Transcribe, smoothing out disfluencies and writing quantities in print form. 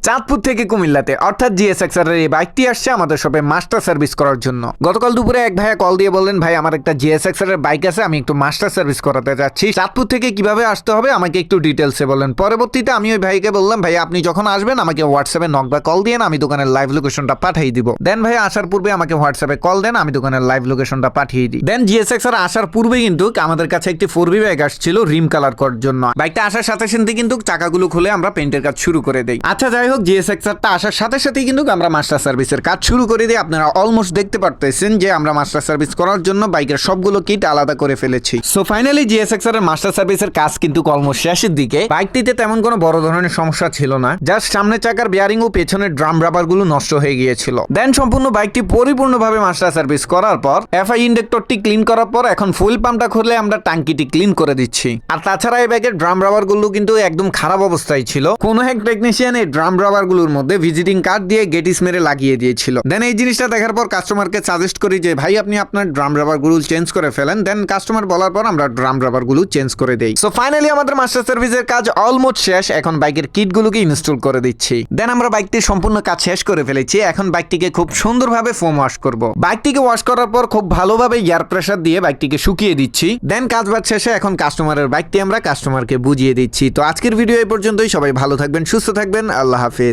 চাঁদপুর থেকে কুমিল্লাতে অর্থাৎ জিএসএক্সআর এর এই বাইকটি আসছে আমাদের শপে মাস্টার সার্ভিস করার জন্য। গতকাল দুপুরে এক ভাইয়া কল দিয়ে বললেন, ভাই আমার একটা জিএসএক্সআর এর বাইক আছে, আমি একটু মাস্টার সার্ভিস করাতে যাচ্ছি, চাঁদপুর থেকে কিভাবে আসতে হবে আমাকে একটু ডিটেলসে বলেন। পরবর্তীতে আমি ওই ভাইকে বললাম, ভাই আপনি যখন আসবেন আমাকে হোয়াটসঅ্যাপে নক বা কল দিয়ে আমি দোকানের লাইভ লোকেশনটা পাঠিয়ে দিব। দেন ভাই আসার পূর্বে আমাকে হোয়াটসঅ্যাপে কল দেন, আমি দোকানের লাইভ লোকেশনটা পাঠিয়ে দিই। দেন জিএসএক্সআর আসার পূর্বে কিন্তু আমাদের কাছে একটি 4B বাইক আসছিল রিম কালার করার জন্য। বাইকটা আসার সাথে সাথে কিন্তু চাকাগুলো খুলে আমরা পেইন্টের কাজ শুরু করে দেই। আচ্ছা যাই হোক, জিএসএক্সআরটা আসার সাথে সাথে কিন্তু আমরা মাস্টার সার্ভিসের কাজ শুরু করে দিই। আপনারা অলমোস্ট দেখতে পারতেছেন যে আমরা মাস্টার সার্ভিস করার জন্য বাইকের সবগুলো কিট আলাদা করে ফেলেছি। সো ফাইনালি জিএসএক্সআর এর মাস্টার সার্ভিসের কাজ কিন্তু অলমোস্ট শেষের দিকে। বাইকটিতে তেমন কোনো বড় ধরনের সমস্যা ছিল না, জাস্ট সামনের চাকার বেয়ারিং ও পেছনের ড্রাম রাবার গুলো নষ্ট হয়ে গিয়েছিল। দেন সম্পূর্ণ বাইকটি পরিপূর্ণভাবে মাস্টার সার্ভিস করার পর এফআই ইন্ডেক্টরটি ক্লিন করার পর এখন ফুল পাম্পটা খুলে আমরা টাঙ্কিটি ক্লিন করে দিচ্ছি। আর তাছাড়া এই বাইকের ড্রাম রাবার গুলো কিন্তু একদম খারাপ অবস্থায় ছিল। কোনো এক টেকনিশিয়ান এই ড্রাম রাবার গুলোর মধ্যে ভিজিটিং কার্ড দিয়ে গেটিস মেরে লাগিয়ে দিয়েছিল। দেন এই জিনিসটা দেখার পর কাস্টমারকে সাজেস্ট করি যে ভাই আপনি আপনার ড্রাম রাবার গুলো চেঞ্জ করে ফেলেন। দেন কাস্টমার বলার পর আমরা ড্রাম রাবার গুলো চেঞ্জ করে দেই। সো ফাইনালি আমাদের মাস্টার সার্ভিসের কাজ অলমোস্ট শেষ। এখন বাইকের কিট গুলোকে ইনস্টল করে দিচ্ছি। দেন আমরা বাইকটির সম্পূর্ণ কাজ শেষ করে ফেলেছি। এখন বাইকটিকে খুব সুন্দরভাবে ফোম ওয়াশ করব। বাইকটিকে ওয়াশ করার পর খুব ভালোভাবে এয়ার প্রেসার দিয়ে বাইকটিকে শুকিয়ে দিচ্ছি। দেন কাজ বাজ শেষে এখন কাস্টমারের বাইকটি আমরা কাস্টমারকে বুঝিয়ে দিচ্ছি। তো আজকের ভিডিও এই পর্যন্তই। সবাই ভালো থাকবেন, সুস্থ থাকবেন, আল্লাহ হাফেজ।